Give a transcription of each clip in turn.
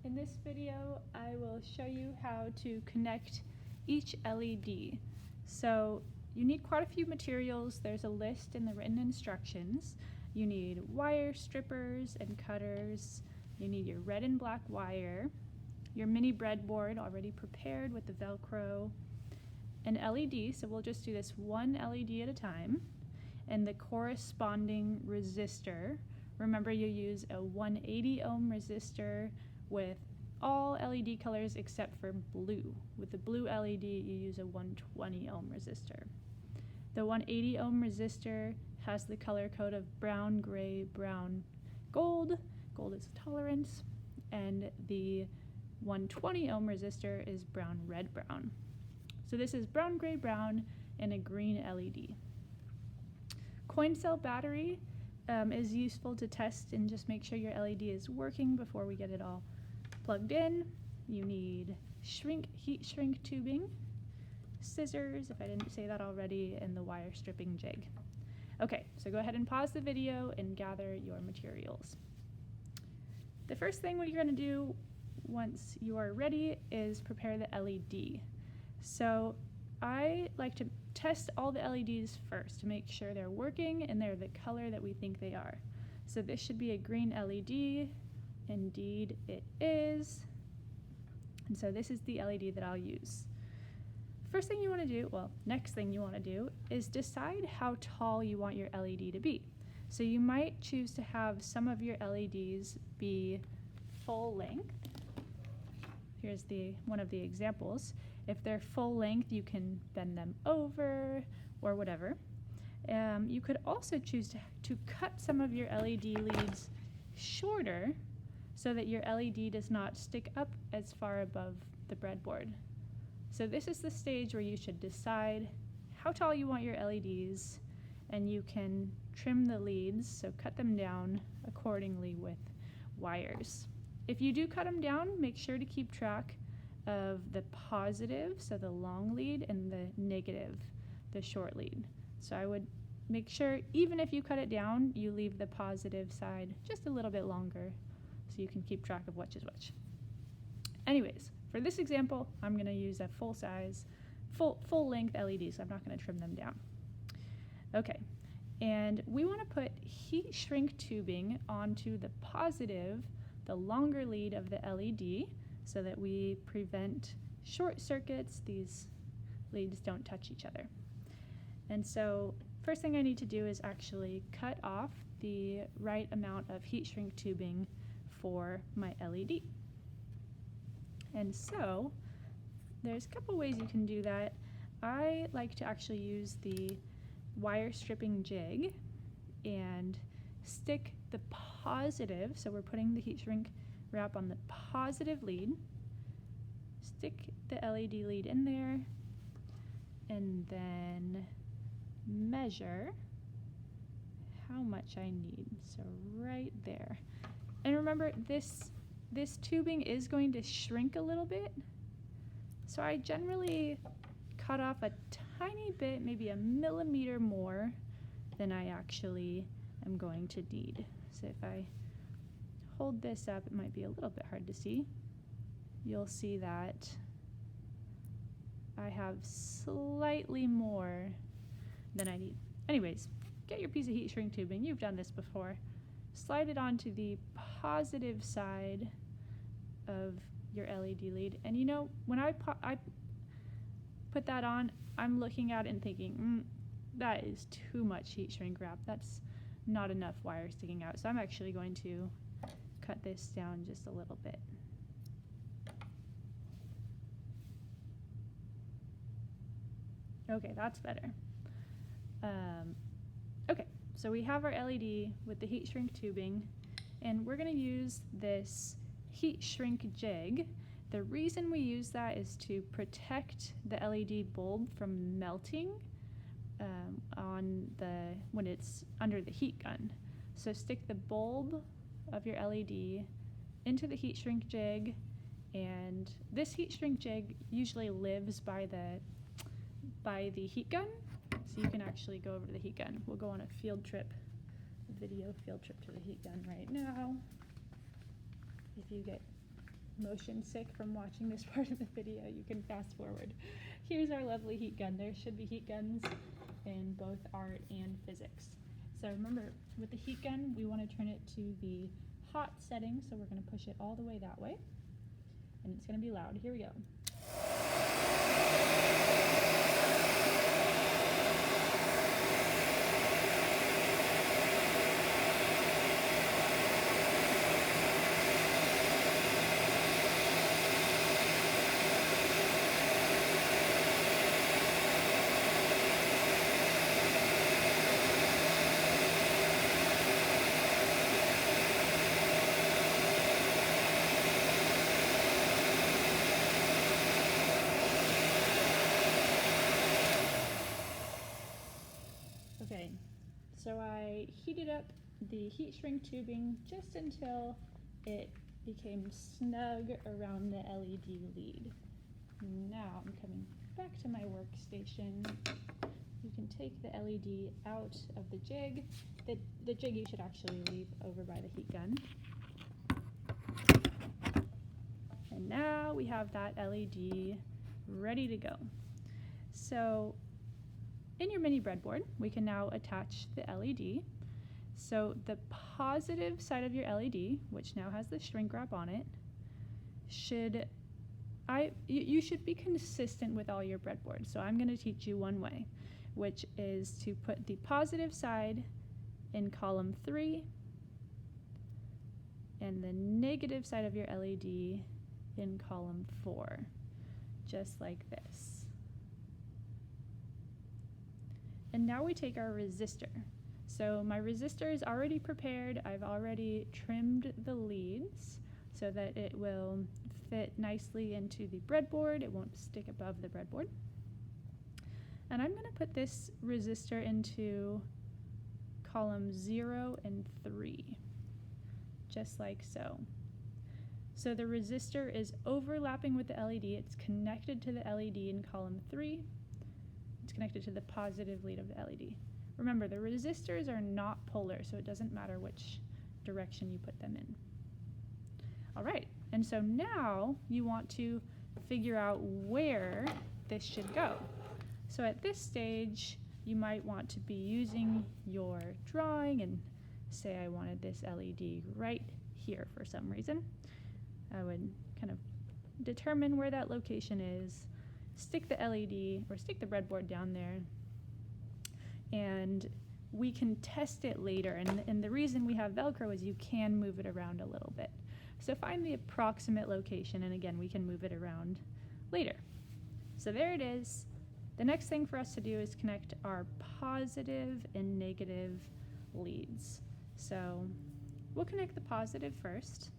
In this video, I will show you how to connect each LED. So you need quite a few materials. There's a list in the written instructions. You need wire strippers and cutters. You need your red and black wire, your mini breadboard already prepared with the Velcro, an LED, so we'll just do this one LED at a time, and the corresponding resistor. Remember, you use a 180 ohm resistor with all LED colors except for blue. With the blue LED, you use a 120 ohm resistor. The 180 ohm resistor has the color code of brown, gray, brown, gold. Gold is tolerance. And the 120 ohm resistor is brown, red, brown. So this is brown, gray, brown, and a green LED. Coin cell battery is useful to test and just make sure your LED is working before we get it all plugged in. You need heat shrink tubing, scissors, if I didn't say that already, and the wire stripping jig. Okay, so go ahead and pause the video and gather your materials. The first thing what you're going to do once you are ready is prepare the LED. So I like to test all the LEDs first to make sure they're working and they're the color that we think they are. So this should be a green LED. Indeed it is. And so this is the LED that I'll use. First thing you want to do, well, next thing you want to do is decide how tall you want your LED to be. So you might choose to have some of your LEDs be full length. Here's one of the examples. If they're full length, you can bend them over or whatever. You could also choose to cut some of your LED leads shorter so that your LED does not stick up as far above the breadboard. So this is the stage where you should decide how tall you want your LEDs, and you can trim the leads, so cut them down accordingly with wires. If you do cut them down, make sure to keep track of the positive, so the long lead, and the negative, the short lead. So I would make sure, even if you cut it down, you leave the positive side just a little bit longer so you can keep track of which is which. Anyways, for this example, I'm going to use a full length LED, so I'm not going to trim them down. Okay, and we want to put heat shrink tubing onto the positive, the longer lead of the LED, so that we prevent short circuits. These leads don't touch each other. And so first thing I need to do is actually cut off the right amount of heat shrink tubing for my LED. And so there's a couple ways you can do that. I like to actually use the wire stripping jig and stick the positive, so we're putting the heat shrink wrap on the positive lead, stick the LED lead in there, and then measure how much I need. So right there. And remember, this tubing is going to shrink a little bit, so I generally cut off a tiny bit, maybe a millimeter more than I actually am going to need. So if I hold this up, it might be a little bit hard to see. You'll see that I have slightly more than I need. Anyways, get your piece of heat shrink tubing. You've done this before. Slide it onto the positive side of your LED lead. And you know, when I put that on, I'm looking at it and thinking, that is too much heat shrink wrap. That's not enough wire sticking out. So I'm actually going to cut this down just a little bit. Okay, that's better. Okay, so we have our LED with the heat shrink tubing, and we're going to use this heat shrink jig. The reason we use that is to protect the LED bulb from melting when it's under the heat gun. So stick the bulb of your LED into the heat shrink jig, and this heat shrink jig usually lives by the heat gun, so you can actually go over to the heat gun. We'll go on a video field trip to the heat gun right now. If you get motion sick from watching this part of the video, you can fast forward. Here's our lovely heat gun. There should be heat guns in both art and physics. So remember, with the heat gun, we want to turn it to the hot setting, so we're going to push it all the way that way. And it's going to be loud. Here we go. Okay, so I heated up the heat shrink tubing just until it became snug around the LED lead. Now I'm coming back to my workstation. You can take the LED out of the jig. The jig you should actually leave over by the heat gun. And now we have that LED ready to go. So in your mini breadboard, we can now attach the LED. So the positive side of your LED, which now has the shrink wrap on it, you should be consistent with all your breadboards. So I'm going to teach you one way, which is to put the positive side in column 3 and the negative side of your LED in column 4, just like this. And now we take our resistor. So my resistor is already prepared. I've already trimmed the leads so that it will fit nicely into the breadboard. It won't stick above the breadboard. And I'm going to put this resistor into column 0 and 3, just like so. So the resistor is overlapping with the LED. It's connected to the LED in column 3. It's connected to the positive lead of the LED. Remember, the resistors are not polar, so it doesn't matter which direction you put them in. All right, and so now you want to figure out where this should go. So at this stage, you might want to be using your drawing and say I wanted this LED right here for some reason. I would kind of determine where that location is, stick the LED or stick the breadboard down there, and we can test it later. And the reason we have Velcro is you can move it around a little bit. So find the approximate location, and again, we can move it around later. So there it is. The next thing for us to do is connect our positive and negative leads. So we'll connect the positive first.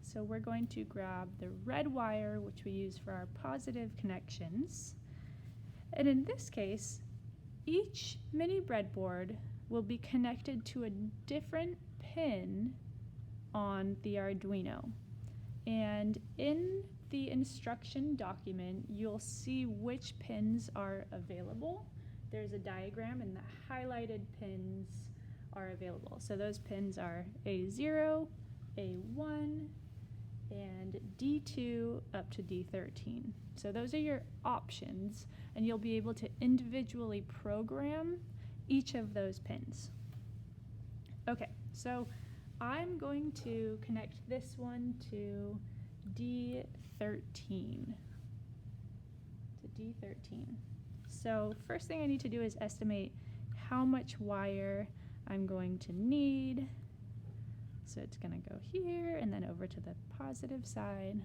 So we're going to grab the red wire, which we use for our positive connections. And in this case, each mini breadboard will be connected to a different pin on the Arduino. And in the instruction document, you'll see which pins are available. There's a diagram, and the highlighted pins are available. So those pins are A0, A1, and D2 up to D13. So those are your options, and you'll be able to individually program each of those pins. Okay, so I'm going to connect this one to D13. So first thing I need to do is estimate how much wire I'm going to need. So it's going to go here and then over to the positive side,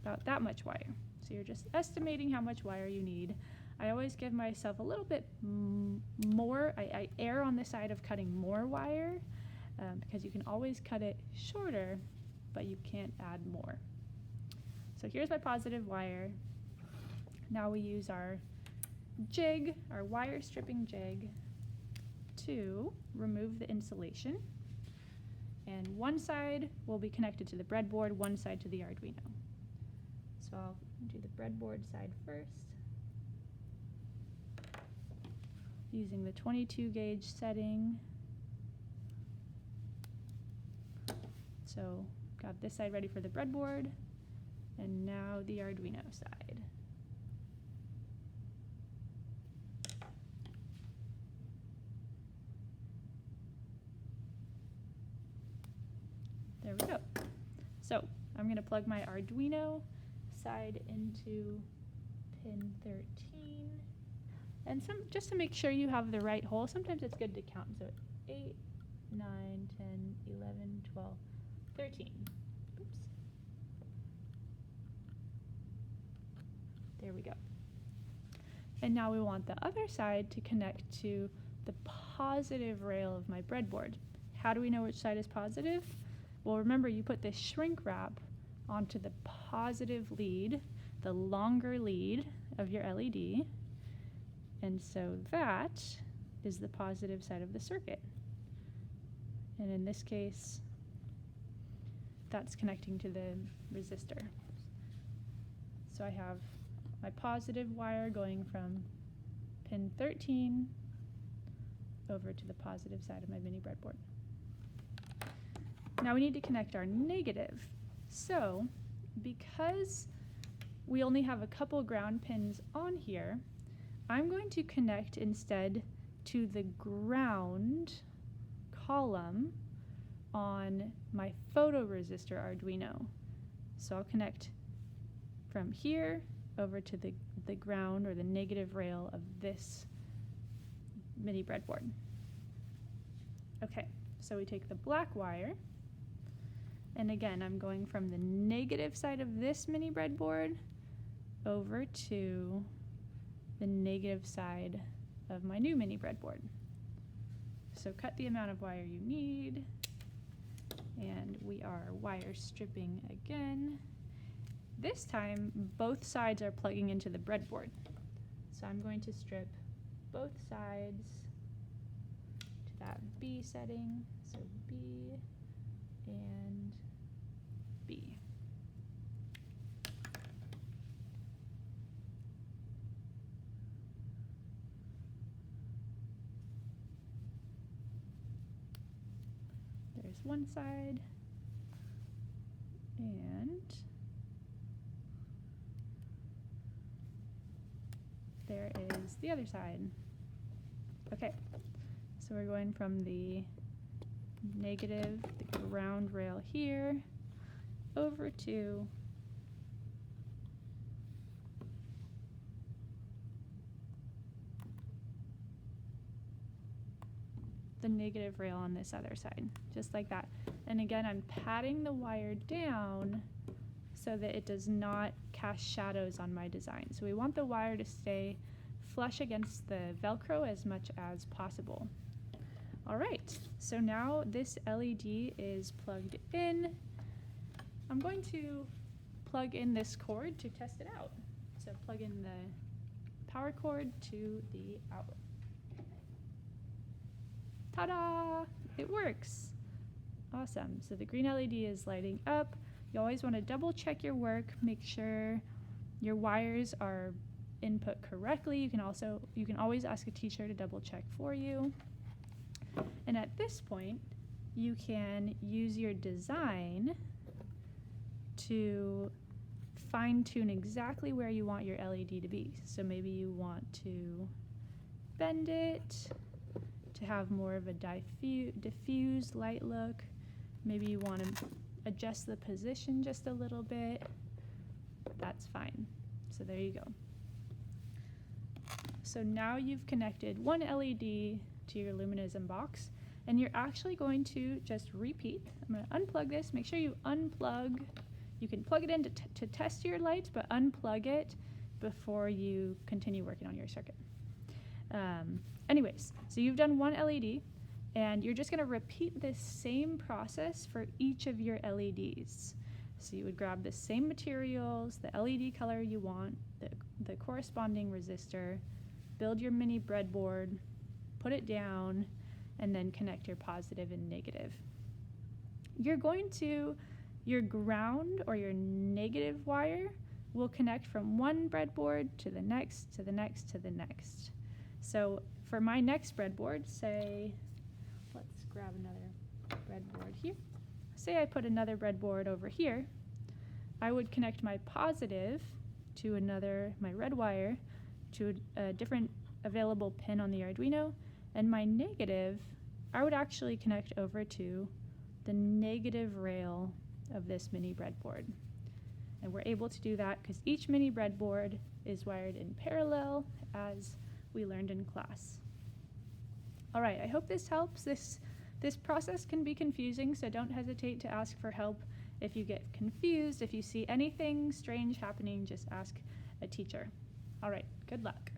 about that much wire. So you're just estimating how much wire you need. I always give myself a little bit more. I err on the side of cutting more wire because you can always cut it shorter, but you can't add more. So here's my positive wire. Now we use our jig, our wire stripping jig, to remove the insulation. And one side will be connected to the breadboard, one side to the Arduino. So I'll do the breadboard side first, using the 22 gauge setting. So got this side ready for the breadboard, and now the Arduino side. There we go. So I'm going to plug my Arduino side into pin 13. And just to make sure you have the right hole, sometimes it's good to count. So 8, 9, 10, 11, 12, 13. Oops. There we go. And now we want the other side to connect to the positive rail of my breadboard. How do we know which side is positive? Well, remember, you put this shrink wrap onto the positive lead, the longer lead of your LED, and so that is the positive side of the circuit. And in this case, that's connecting to the resistor. So I have my positive wire going from pin 13 over to the positive side of my mini breadboard. Now we need to connect our negative. So because we only have a couple ground pins on here, I'm going to connect instead to the ground column on my photoresistor Arduino. So I'll connect from here over to the ground or the negative rail of this mini breadboard. Okay, so we take the black wire, and again, I'm going from the negative side of this mini breadboard over to the negative side of my new mini breadboard. So cut the amount of wire you need, and we are wire stripping again. This time, both sides are plugging into the breadboard. So I'm going to strip both sides to that B setting, so B and B. There's one side, and there is the other side. Okay, so we're going from the negative, the ground rail here, over to the negative rail on this other side, just like that. And again, I'm patting the wire down so that it does not cast shadows on my design. So we want the wire to stay flush against the Velcro as much as possible. All right, so now this LED is plugged in. I'm going to plug in this cord to test it out. So plug in the power cord to the outlet. Ta-da! It works. Awesome. So the green LED is lighting up. You always want to double check your work, make sure your wires are input correctly. You can always ask a teacher to double check for you. And at this point, you can use your design to fine-tune exactly where you want your LED to be. So maybe you want to bend it to have more of a diffused light look. Maybe you want to adjust the position just a little bit. That's fine. So there you go. So now you've connected one LED to your Luminism box, and you're actually going to just repeat. I'm going to unplug this. Make sure you unplug. You can plug it in to test your lights, but unplug it before you continue working on your circuit. Anyways, so you've done one LED, and you're just going to repeat this same process for each of your LEDs. So you would grab the same materials, the LED color you want, the corresponding resistor, build your mini breadboard, put it down, and then connect your positive and negative. Your ground or your negative wire will connect from one breadboard to the next, to the next, to the next. So for my next breadboard, say, let's grab another breadboard here. say I put another breadboard over here, I would connect my positive to my red wire to a different available pin on the Arduino, and my negative, I would actually connect over to the negative rail of this mini breadboard. And we're able to do that because each mini breadboard is wired in parallel, as we learned in class. All right, I hope this helps. This process can be confusing, so don't hesitate to ask for help if you get confused. If you see anything strange happening, just ask a teacher. All right, good luck.